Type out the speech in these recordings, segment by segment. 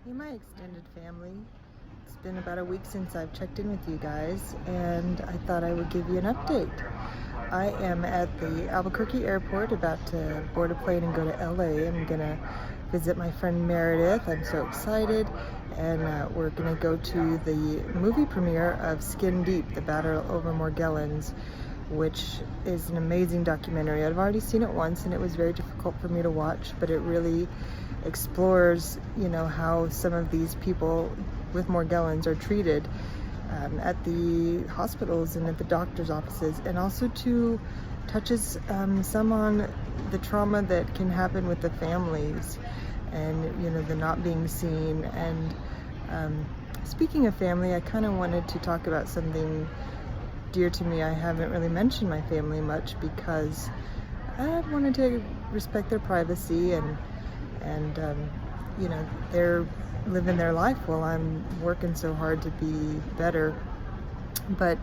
Hey, my extended family. It's been about a week since I've checked in with you guys, and I thought I would give you an update. I am at the Albuquerque airport about to board a plane and go to LA. I'm gonna visit my friend Meredith. I'm so excited. And we're gonna go to the movie premiere of Skin Deep, the Battle Over Morgellons, which is an amazing documentary. I've already seen it once and it was very difficult for me to watch, but it really explores, how some of these people with Morgellons are treated at the hospitals and at the doctor's offices, and also touches some on the trauma that can happen with the families and the not being seen. And speaking of family, I kind of wanted to talk about something dear to me. I haven't really mentioned my family much because I wanted to respect their privacy and they're living their life while I'm working so hard to be better. But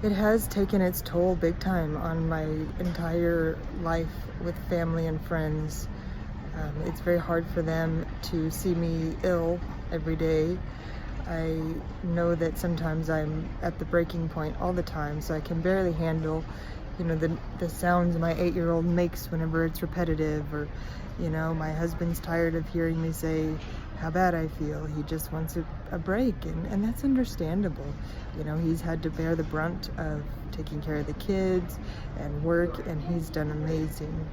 it has taken its toll big time on my entire life with family and friends. It's very hard for them to see me ill every day. I know that sometimes I'm at the breaking point all the time, so I can barely handle the sounds my 8-year-old makes whenever it's repetitive, or my husband's tired of hearing me say how bad I feel. He just wants a break, and that's understandable. He's had to bear the brunt of taking care of the kids and work, and he's done amazing.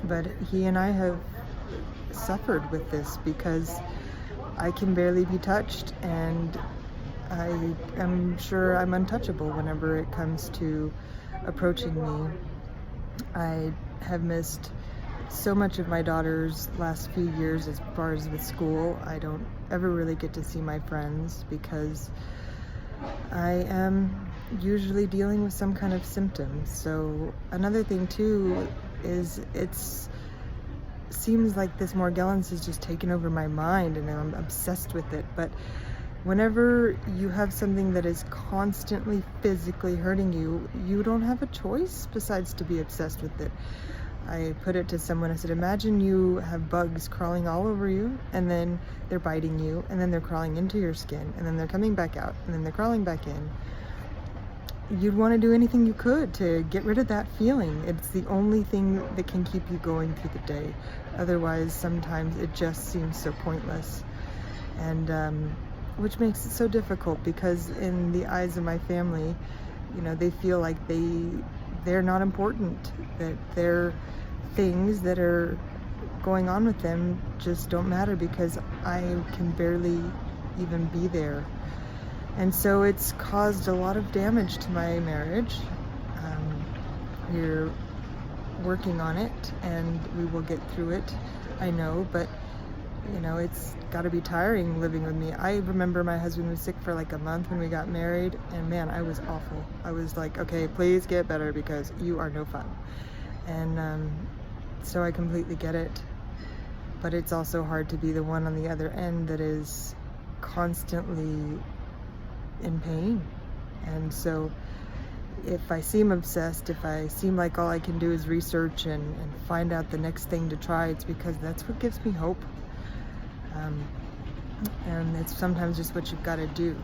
But he and I have suffered with this because I can barely be touched, and I am sure I'm untouchable whenever it comes to approaching me. I have missed so much of my daughter's last few years as far as with school. I don't ever really get to see my friends because I am usually dealing with some kind of symptoms. So another thing too is seems like this Morgellons has just taken over my mind and I'm obsessed with it. But whenever you have something that is constantly physically hurting you, you don't have a choice besides to be obsessed with it. I put it to someone, I said, imagine you have bugs crawling all over you, and then they're biting you, and then they're crawling into your skin, and then they're coming back out, and then they're crawling back in. You'd want to do anything you could to get rid of that feeling. It's the only thing that can keep you going through the day. Otherwise, sometimes it just seems so pointless. And which makes it so difficult because in the eyes of my family, they feel like they're not important, that their things that are going on with them just don't matter because I can barely even be there. And so it's caused a lot of damage to my marriage. We're working on it and we will get through it, I know, but it's got to be tiring living with me. I remember my husband was sick for like a month when we got married, and man, I was awful. I was like, okay, please get better because you are no fun. And so I completely get it. But it's also hard to be the one on the other end that is constantly in pain. And so if I seem obsessed, if I seem like all I can do is research and find out the next thing to try, it's because that's what gives me hope. And it's sometimes just what you've got to do.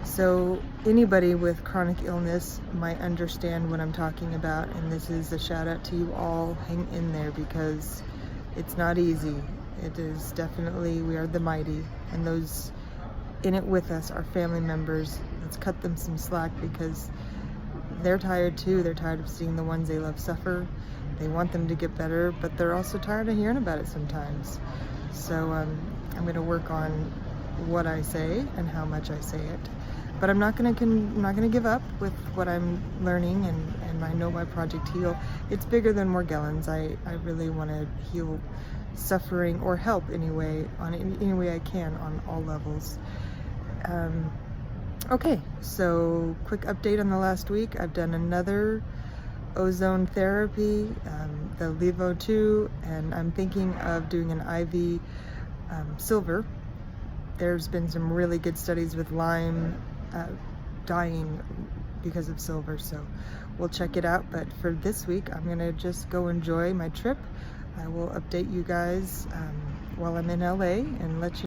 So anybody with chronic illness might understand what I'm talking about, and this is a shout out to you all. Hang in there because it's not easy. It is definitely, we are the mighty, and those in it with us are family members. Let's cut them some slack because they're tired too. They're tired of seeing the ones they love suffer. They want them to get better, but they're also tired of hearing about it sometimes. So I'm going to work on what I say and how much I say it. But I'm not going to give up with what I'm learning, and I know my Project Heal. It's bigger than Morgellons. I really want to heal suffering or help anyway, on any way I can on all levels. Okay, so quick update on the last week. I've done another ozone therapy, the Levo 2, and I'm thinking of doing an IV silver. There's been some really good studies with Lyme dying because of silver, so we'll check it out. But for this week, I'm gonna just go enjoy my trip. I will update you guys while I'm in LA and let you